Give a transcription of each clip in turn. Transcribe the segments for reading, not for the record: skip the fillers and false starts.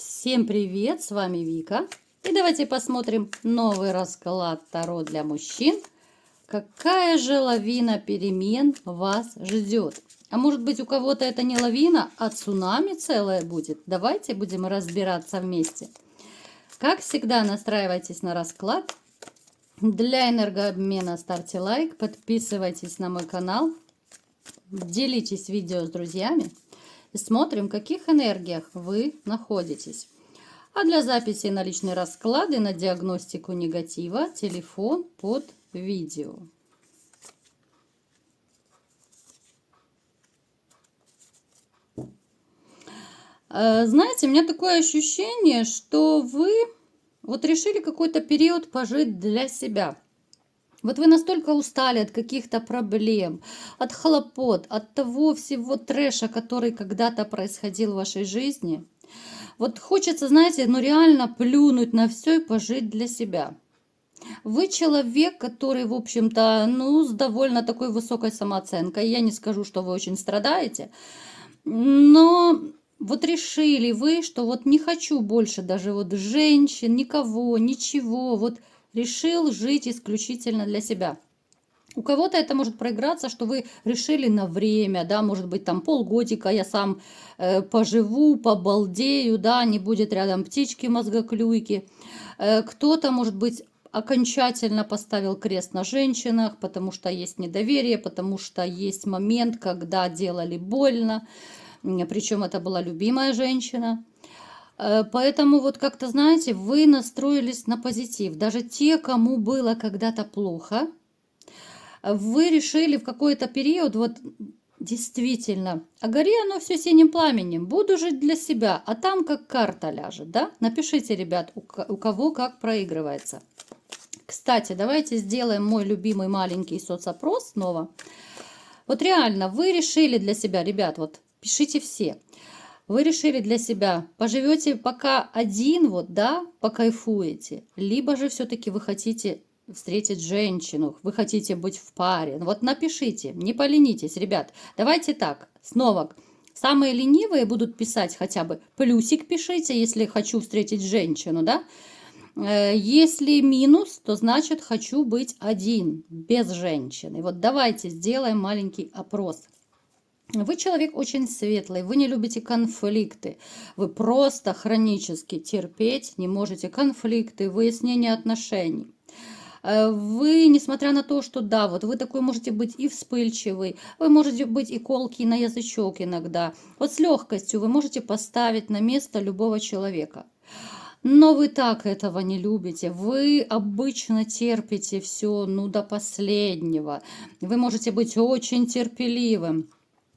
Всем привет, с вами Вика. И давайте посмотрим новый расклад Таро для мужчин. Какая же лавина перемен вас ждет? А может быть, у кого-то это не лавина, а цунами целое будет? Давайте будем разбираться вместе. Как всегда, настраивайтесь на расклад. Для энергообмена ставьте лайк, подписывайтесь на мой канал, делитесь видео с друзьями и смотрим, в каких энергиях вы находитесь. А для записи на личные расклады, на диагностику негатива, телефон под видео. Знаете, у меня такое ощущение, что вы вот решили какой-то период пожить для себя. Вот вы настолько устали от каких-то проблем, от хлопот, от того всего трэша, который когда-то происходил в вашей жизни. Вот хочется, знаете, ну реально плюнуть на все и пожить для себя. Вы человек, который, в общем-то, ну, с довольно такой высокой самооценкой. Я не скажу, что вы очень страдаете, но вот решили вы, что вот не хочу больше даже вот женщин, никого, ничего. Вот решил жить исключительно для себя. У кого-то это может проиграться, что вы решили на время, да, может быть, там полгодика я сам поживу, побалдею, да, не будет рядом птички-мозгоклюйки. Кто-то, может быть, окончательно поставил крест на женщинах, потому что есть недоверие, потому что есть момент, когда делали больно, причем это была любимая женщина. Поэтому вот как-то, знаете, вы настроились на позитив. Даже те, кому было когда-то плохо, вы решили в какой-то период, вот действительно, а гори оно все синим пламенем, буду жить для себя, а там как карта ляжет, да? Напишите, ребят, у кого как проигрывается. Кстати, давайте сделаем мой любимый маленький соцопрос снова. Вот реально, вы решили для себя, ребят, вот пишите все. Вы решили для себя, поживете пока один, вот, да, покайфуете, либо же все-таки вы хотите встретить женщину, вы хотите быть в паре. Вот напишите, не поленитесь, ребят. Давайте так, снова. Самые ленивые будут писать хотя бы плюсик пишите, если хочу встретить женщину, да. Если минус, то значит хочу быть один, без женщины. Вот давайте сделаем маленький опрос. Вы человек очень светлый, вы не любите конфликты, вы просто хронически терпеть не можете конфликты, выяснение отношений. Вы, несмотря на то, что да, вот вы такой можете быть и вспыльчивый, вы можете быть и колкий на язычок иногда, вот с легкостью вы можете поставить на место любого человека. Но вы так этого не любите, вы обычно терпите все, ну, до последнего, вы можете быть очень терпеливым.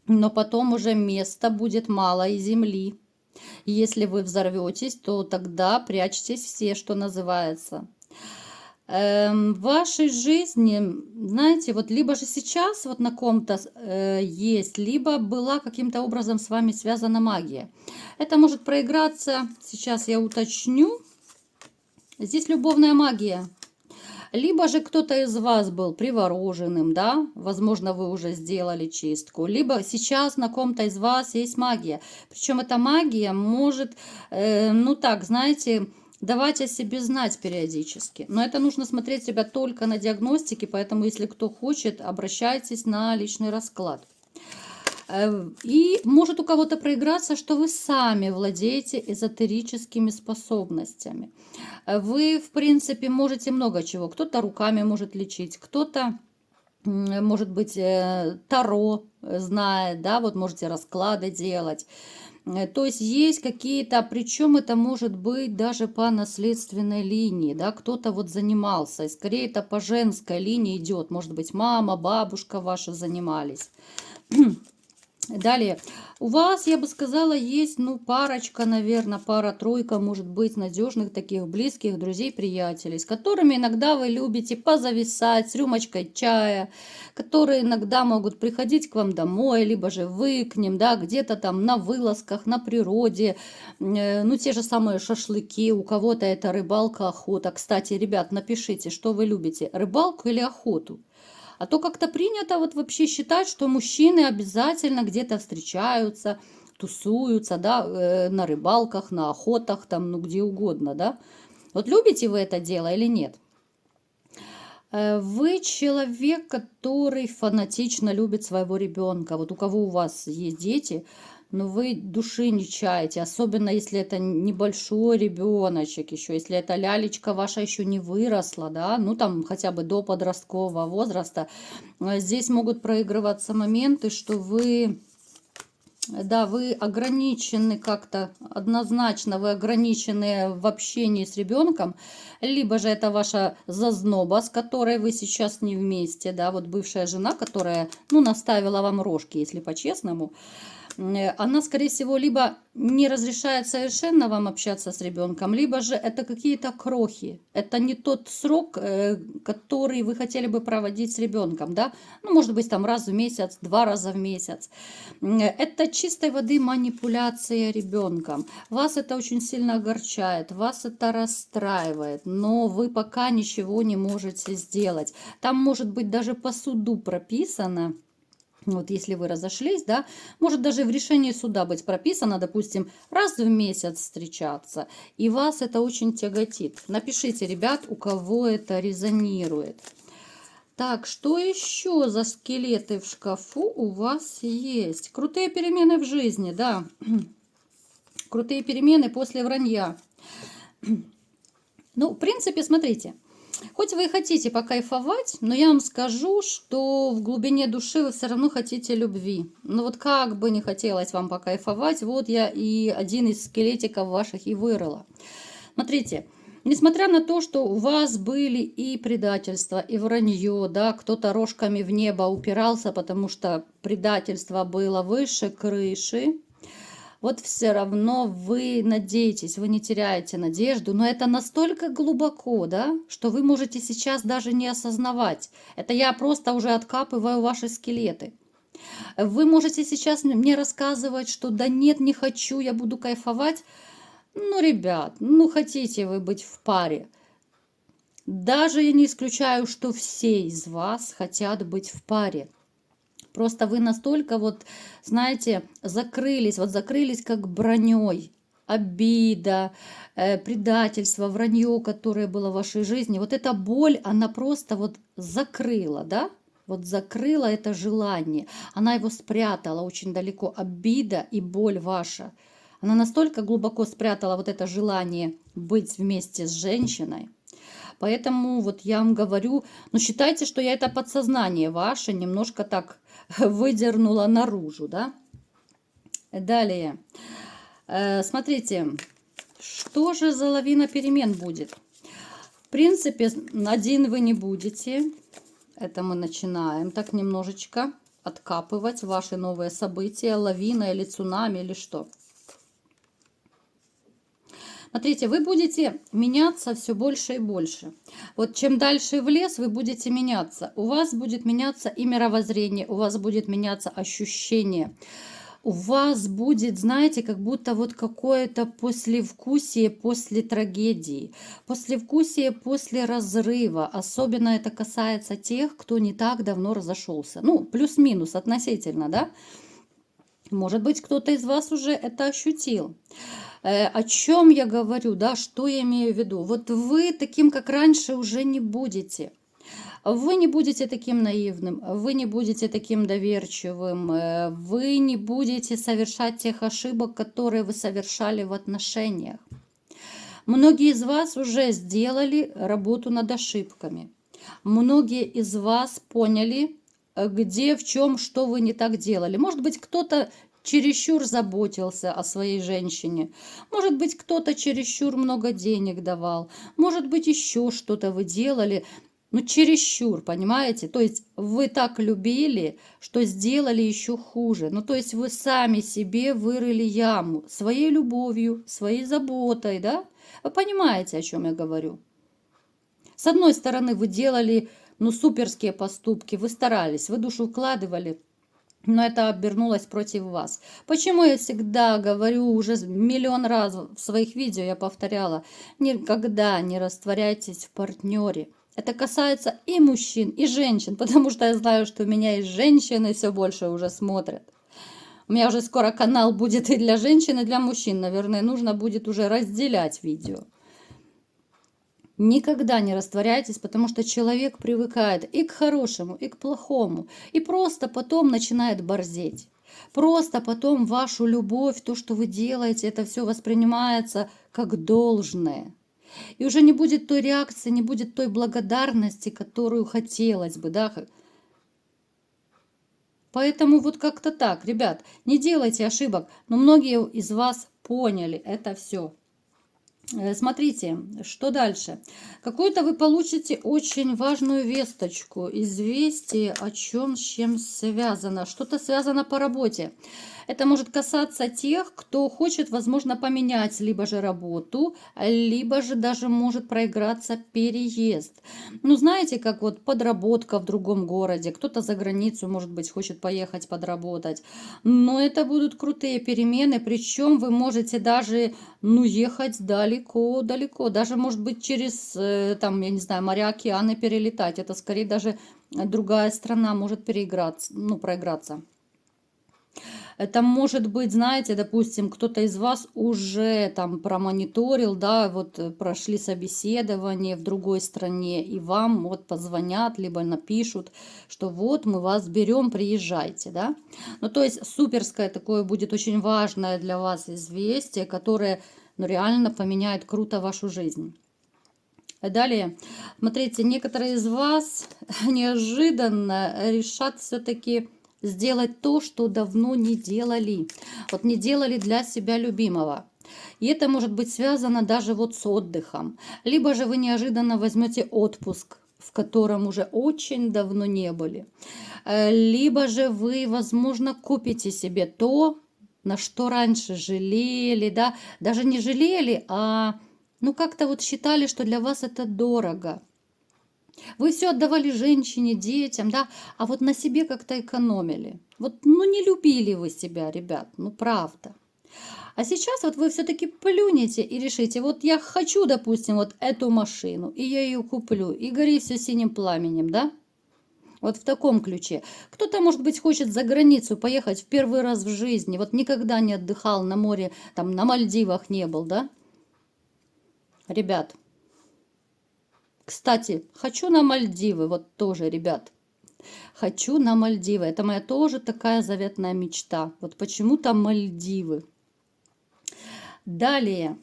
Но потом уже места будет мало и земли. Если вы взорветесь, то тогда прячьтесь все, что называется. В вашей жизни, знаете, вот либо же сейчас вот на ком-то есть, либо была каким-то образом с вами связана магия. Это может проиграться, сейчас я уточню. Здесь любовная магия. Либо же кто-то из вас был привороженным, да, возможно, вы уже сделали чистку, либо сейчас на ком-то из вас есть магия. Причем эта магия может, ну так, знаете, давать о себе знать периодически. Но это нужно смотреть себя только на диагностике, поэтому если кто хочет, обращайтесь на личный расклад. И может у кого-то проиграться, что вы сами владеете эзотерическими способностями. Вы, в принципе, можете много чего. Кто-то руками может лечить, кто-то, может быть, таро знает, да, вот можете расклады делать. То есть есть какие-то, причем это может быть даже по наследственной линии, да, кто-то вот занимался, и скорее это по женской линии идет, может быть, мама, бабушка ваша занимались. Далее, у вас, я бы сказала, есть, ну, парочка, наверное, пара-тройка, может быть, надежных таких близких друзей, приятелей, с которыми иногда вы любите позависать с рюмочкой чая, которые иногда могут приходить к вам домой, либо же вы к ним, да, где-то там на вылазках, на природе, ну, те же самые шашлыки, у кого-то это рыбалка, охота. Кстати, ребят, напишите, что вы любите, рыбалку или охоту? А то как-то принято вот вообще считать, что мужчины обязательно где-то встречаются, тусуются, да, на рыбалках, на охотах, там, ну где угодно, да. Вот любите вы это дело или нет? Вы человек, который фанатично любит своего ребенка. Вот у кого у вас есть дети, но вы души не чаете, особенно если это небольшой ребеночек еще, если эта лялечка ваша еще не выросла, да, ну там хотя бы до подросткового возраста. Здесь могут проигрываться моменты, что вы... Да, вы ограничены как-то, однозначно вы ограничены в общении с ребенком, либо же это ваша зазноба, с которой вы сейчас не вместе, да, вот бывшая жена, которая, ну, наставила вам рожки, если по-честному, она, скорее всего, либо не разрешает совершенно вам общаться с ребенком, либо же это какие-то крохи. Это не тот срок, который вы хотели бы проводить с ребенком, да? Ну, может быть, там раз в месяц, 2 раза в месяц. Это чистой воды манипуляция ребенком. Вас это очень сильно огорчает, вас это расстраивает, но вы пока ничего не можете сделать. Там может быть даже по суду прописано. Вот если вы разошлись, да, может даже в решении суда быть прописано, допустим, раз в месяц встречаться, и вас это очень тяготит. Напишите, ребят, у кого это резонирует. Так, что еще за скелеты в шкафу у вас есть? Крутые перемены в жизни, да. Крутые перемены после вранья. Ну, в принципе, смотрите. Хоть вы и хотите покайфовать, но я вам скажу, что в глубине души вы все равно хотите любви. Но вот как бы не хотелось вам покайфовать, вот я и один из скелетиков ваших и вырыла. Смотрите, несмотря на то, что у вас были и предательства, и вранье, да, кто-то рожками в небо упирался, потому что предательство было выше крыши, вот все равно вы надеетесь, вы не теряете надежду, но это настолько глубоко, да, что вы можете сейчас даже не осознавать. Это я просто уже откапываю ваши скелеты. Вы можете сейчас мне рассказывать, что да нет, не хочу, я буду кайфовать. Ну, ребят, ну хотите вы быть в паре. Даже я не исключаю, что все из вас хотят быть в паре. Просто вы настолько вот, знаете, закрылись как броней. Обида, предательство, вранье, которое было в вашей жизни. Вот эта боль, она просто вот закрыла, да? Вот закрыла это желание. Она его спрятала очень далеко. Обида и боль ваша. Она настолько глубоко спрятала вот это желание быть вместе с женщиной. Поэтому вот я вам говорю, ну считайте, что я это подсознание ваше немножко так выдернула наружу, да. Далее, смотрите, что же за лавина перемен будет? В принципе, один вы не будете. Это мы начинаем так немножечко откапывать ваши новые события, лавина или цунами или что. Смотрите, вы будете меняться все больше и больше. Вот чем дальше в лес, вы будете меняться. У вас будет меняться и мировоззрение, у вас будет меняться ощущение. У вас будет, знаете, как будто вот какое-то послевкусие после трагедии, послевкусие после разрыва. Особенно это касается тех, кто не так давно разошелся. Ну, плюс-минус относительно, да? Может быть, кто-то из вас уже это ощутил. О чем я говорю, да, что я имею в виду? Вот вы таким, как раньше, уже не будете. Вы не будете таким наивным, вы не будете таким доверчивым, вы не будете совершать тех ошибок, которые вы совершали в отношениях. Многие из вас уже сделали работу над ошибками. Многие из вас поняли, где, в чем, что вы не так делали. Может быть, кто-то чересчур заботился о своей женщине. Может быть, кто-то чересчур много денег давал. Может быть, еще что-то вы делали, но чересчур, понимаете? То есть вы так любили, что сделали еще хуже. Ну, то есть вы сами себе вырыли яму своей любовью, своей заботой, да? Вы понимаете, о чем я говорю? С одной стороны, вы делали, ну, суперские поступки, вы старались, вы душу вкладывали, но это обернулось против вас. Почему я всегда говорю, уже миллион раз в своих видео я повторяла, никогда не растворяйтесь в партнере. Это касается и мужчин, и женщин, потому что я знаю, что меня и женщины все больше уже смотрят. У меня уже скоро канал будет и для женщин, и для мужчин. Наверное, нужно будет уже разделять видео. Никогда не растворяйтесь, потому что человек привыкает и к хорошему, и к плохому. И просто потом начинает борзеть. Просто потом вашу любовь, то, что вы делаете, это все воспринимается как должное. И уже не будет той реакции, не будет той благодарности, которую хотелось бы, да. Поэтому вот как-то так, ребят, не делайте ошибок, но многие из вас поняли это все. Смотрите, что дальше. Какую-то вы получите очень важную весточку, известие, о чем с чем связано. Что-то связано по работе. Это может касаться тех, кто хочет, возможно, поменять либо же работу, либо же даже может проиграться переезд. Ну, знаете, как вот подработка в другом городе. Кто-то за границу, может быть, хочет поехать подработать. Но это будут крутые перемены, причем вы можете даже, ну, ехать далеко-далеко. Даже, может быть, через, там, я не знаю, моря, океаны перелетать. Это скорее даже другая страна может переиграться, ну, проиграться. Это может быть, знаете, допустим, кто-то из вас уже там промониторил, да, вот прошли собеседование в другой стране, и вам вот позвонят, либо напишут, что вот мы вас берем, приезжайте, да. Ну, то есть суперское такое будет очень важное для вас известие, которое, ну, реально поменяет круто вашу жизнь. Далее, смотрите, некоторые из вас неожиданно решат все-таки сделать то, что давно не делали. Вот не делали для себя любимого. И это может быть связано даже вот с отдыхом. Либо же вы неожиданно возьмете отпуск, в котором уже очень давно не были. Либо же вы, возможно, купите себе то, на что раньше жалели, да, даже не жалели, а ну как-то вот считали, что для вас это дорого. Вы все отдавали женщине, детям, да, а вот на себе как-то экономили. Вот, ну, не любили вы себя, ребят, ну, правда. А сейчас вот вы все-таки плюнете и решите, вот я хочу, допустим, вот эту машину, и я ее куплю, и гори все синим пламенем, да? Вот в таком ключе. Кто-то, может быть, хочет за границу поехать в первый раз в жизни, вот никогда не отдыхал на море, там, на Мальдивах не был, да? Ребят, кстати, хочу на Мальдивы, вот тоже, ребят. Хочу на Мальдивы. Это моя тоже такая заветная мечта. Вот почему-то Мальдивы. Далее.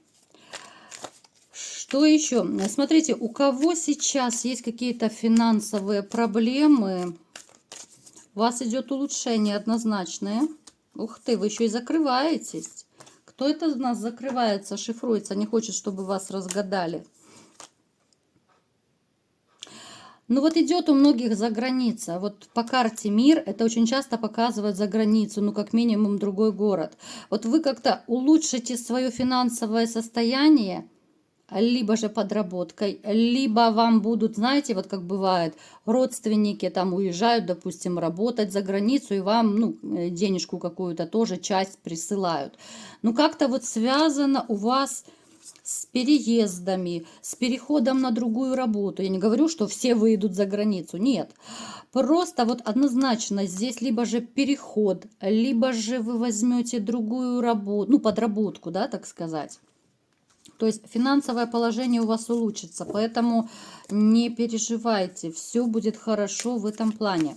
Что еще? Смотрите, у кого сейчас есть какие-то финансовые проблемы, у вас идет улучшение однозначное. Ух ты, вы еще и закрываетесь. Кто это у нас закрывается, шифруется, не хочет, чтобы вас разгадали? Ну вот идет у многих за граница. Вот по карте мир это очень часто показывает за границу, ну как минимум другой город. Вот вы как-то улучшите свое финансовое состояние, либо же подработкой, либо вам будут, знаете, вот как бывает, родственники там уезжают, допустим, работать за границу, и вам, ну, денежку какую-то тоже часть присылают. Ну как-то вот связано у вас с переездами, с переходом на другую работу. Я не говорю, что все выйдут за границу, нет. Просто вот однозначно здесь либо же переход, либо же вы возьмете другую работу, ну, подработку, да, так сказать. То есть финансовое положение у вас улучшится, поэтому не переживайте, все будет хорошо в этом плане.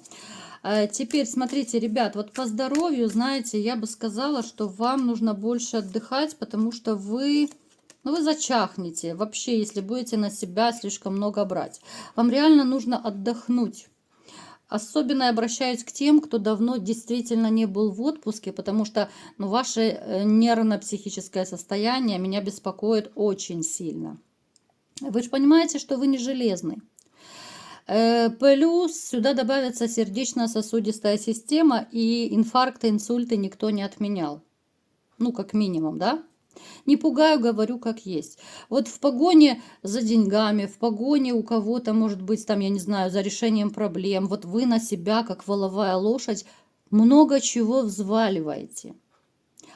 Теперь смотрите, ребят, вот по здоровью, знаете, я бы сказала, что вам нужно больше отдыхать, потому что вы... Ну, вы зачахнете вообще, если будете на себя слишком много брать. Вам реально нужно отдохнуть. Особенно я обращаюсь к тем, кто давно действительно не был в отпуске, потому что ну, ваше нервно-психическое состояние меня беспокоит очень сильно. Вы же понимаете, что вы не железный. Плюс сюда добавится сердечно-сосудистая система, и инфаркты, инсульты никто не отменял. Ну, как минимум, да? Не пугаю, говорю как есть. Вот в погоне за деньгами, в погоне у кого-то, может быть, там, я не знаю, за решением проблем, вот вы на себя, как воловая лошадь, много чего взваливаете.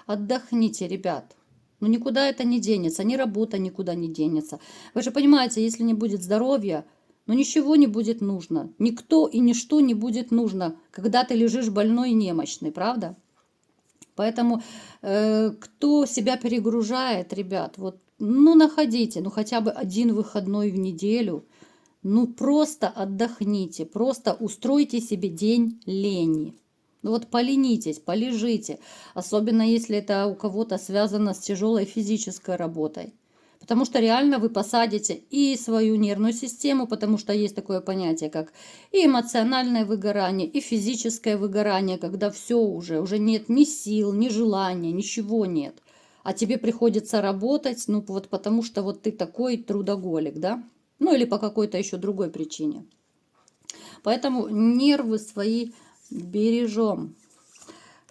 Отдохните, ребят. Ну, никуда это не денется, ни работа никуда не денется. Вы же понимаете, если не будет здоровья, ну, ничего не будет нужно. Никто и ничто не будет нужно, когда ты лежишь больной и немощный, правда? Поэтому кто себя перегружает, ребят, вот, ну, находите, ну, хотя бы один выходной в неделю, ну, просто отдохните, просто устройте себе день лени. Ну, вот поленитесь, полежите, особенно если это у кого-то связано с тяжелой физической работой. Потому что реально вы посадите и свою нервную систему, потому что есть такое понятие, как и эмоциональное выгорание, и физическое выгорание, когда все уже нет ни сил, ни желания, ничего нет. А тебе приходится работать, ну вот потому что вот ты такой трудоголик, да? Ну или по какой-то еще другой причине. Поэтому нервы свои бережем.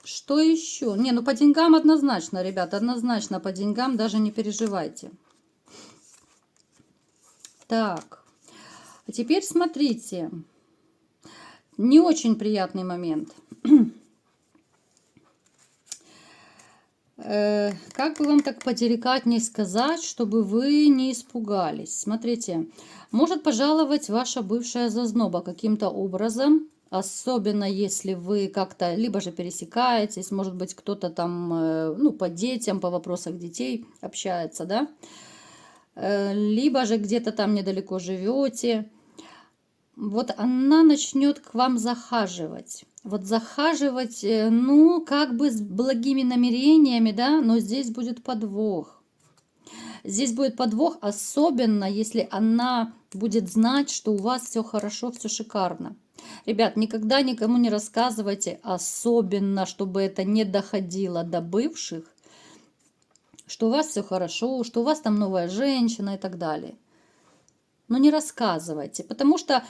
Что еще? Не, ну по деньгам однозначно, ребята, однозначно по деньгам, даже не переживайте. Так, а теперь смотрите. Не очень приятный момент. Как бы вам так поделикатнее сказать, чтобы вы не испугались? Смотрите, может пожаловать ваша бывшая зазноба каким-то образом, особенно если вы как-то либо же пересекаетесь, может быть, кто-то там, ну, по детям, по вопросам детей общается, да? Либо же где-то там недалеко живете. Вот она начнет к вам захаживать. Вот захаживать, ну, как бы с благими намерениями, да, но здесь будет подвох. Здесь будет подвох, особенно если она будет знать, что у вас все хорошо, все шикарно. Ребят, никогда никому не рассказывайте, особенно, чтобы это не доходило до бывших, что у вас все хорошо, что у вас там новая женщина и так далее. Но не рассказывайте, потому что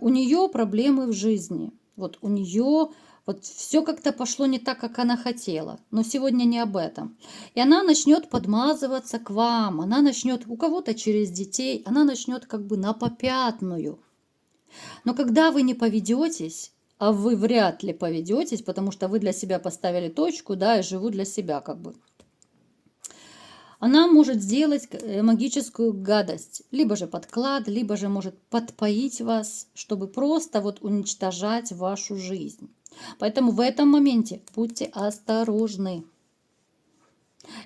у нее проблемы в жизни. Вот у нее вот все как-то пошло не так, как она хотела. Но сегодня не об этом. И она начнет подмазываться к вам. Она начнет, у кого-то через детей, она начнет как бы на попятную. Но когда вы не поведетесь, а вы вряд ли поведетесь, потому что вы для себя поставили точку, да, и живу для себя как бы. Она может сделать магическую гадость, либо же подклад, либо же может подпоить вас, чтобы просто вот уничтожать вашу жизнь. Поэтому в этом моменте будьте осторожны.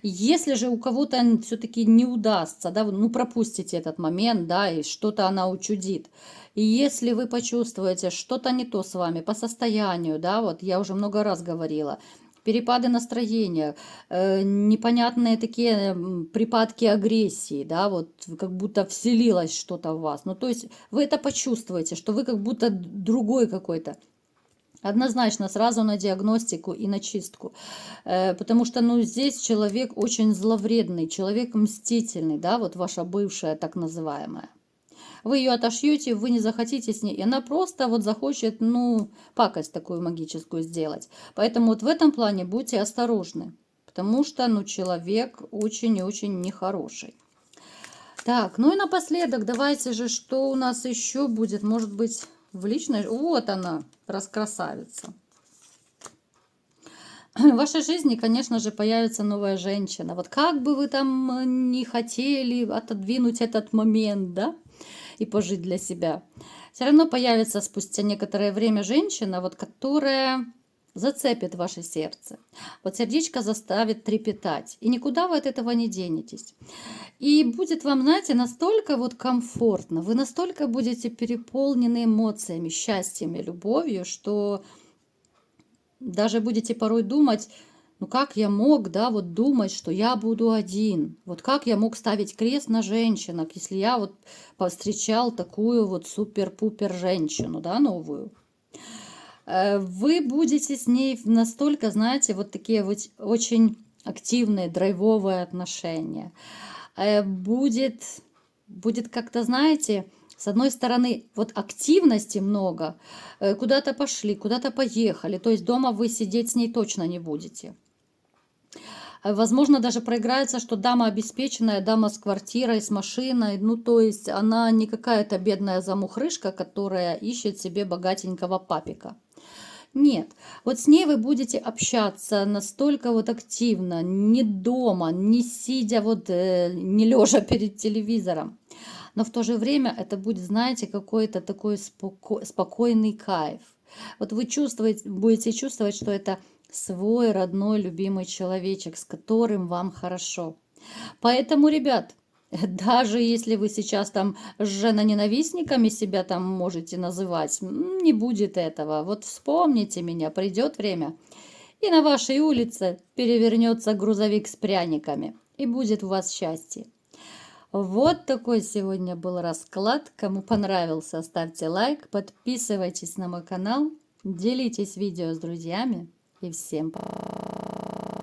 Если же у кого-то все-таки не удастся, да, ну пропустите этот момент, да, и что-то она учудит. И если вы почувствуете что-то не то с вами по состоянию, да, вот я уже много раз говорила, перепады настроения, непонятные такие припадки агрессии, да, вот как будто вселилось что-то в вас. Ну, то есть вы это почувствуете, что вы как будто другой какой-то. Однозначно сразу на диагностику и на чистку, потому что, ну, здесь человек очень зловредный, человек мстительный, да, вот ваша бывшая так называемая. Вы ее отошьете, вы не захотите с ней, и она просто вот захочет, ну, пакость такую магическую сделать. Поэтому вот в этом плане будьте осторожны, потому что, ну, человек очень и очень нехороший. Так, ну и напоследок, давайте же, что у нас еще будет, может быть, в личной... Вот она, красавица. В вашей жизни, конечно же, появится новая женщина. Вот как бы вы там не хотели отодвинуть этот момент, да, и пожить для себя, все равно появится спустя некоторое время женщина, вот, которая зацепит ваше сердце. Вот сердечко заставит трепетать. И никуда вы от этого не денетесь. И будет вам, знаете, настолько вот комфортно, вы настолько будете переполнены эмоциями, счастьем и любовью, что даже будете порой думать, ну как я мог, да, вот думать, что я буду один? Вот как я мог ставить крест на женщинах, если я вот повстречал такую вот супер-пупер женщину, да, новую? Вы будете с ней настолько, знаете, вот такие вот очень активные, драйвовые отношения. Будет как-то, знаете, с одной стороны, вот активности много, куда-то пошли, куда-то поехали, то есть дома вы сидеть с ней точно не будете. Возможно, даже проиграется, что дама обеспеченная, дама с квартирой, с машиной, ну, то есть она не какая-то бедная замухрышка, которая ищет себе богатенького папика. Нет, вот с ней вы будете общаться настолько вот активно, не дома, не сидя вот, не лежа перед телевизором. Но в то же время это будет, знаете, какой-то такой спокойный кайф. Вот вы будете чувствовать, что это свой родной любимый человечек, с которым вам хорошо. Поэтому, ребят, даже если вы сейчас там женоненавистниками себя там можете называть, не будет этого. Вот вспомните меня, придет время, и на вашей улице перевернется грузовик с пряниками, и будет у вас счастье. Вот такой сегодня был расклад. Кому понравился, ставьте лайк, подписывайтесь на мой канал, делитесь видео с друзьями и всем пока.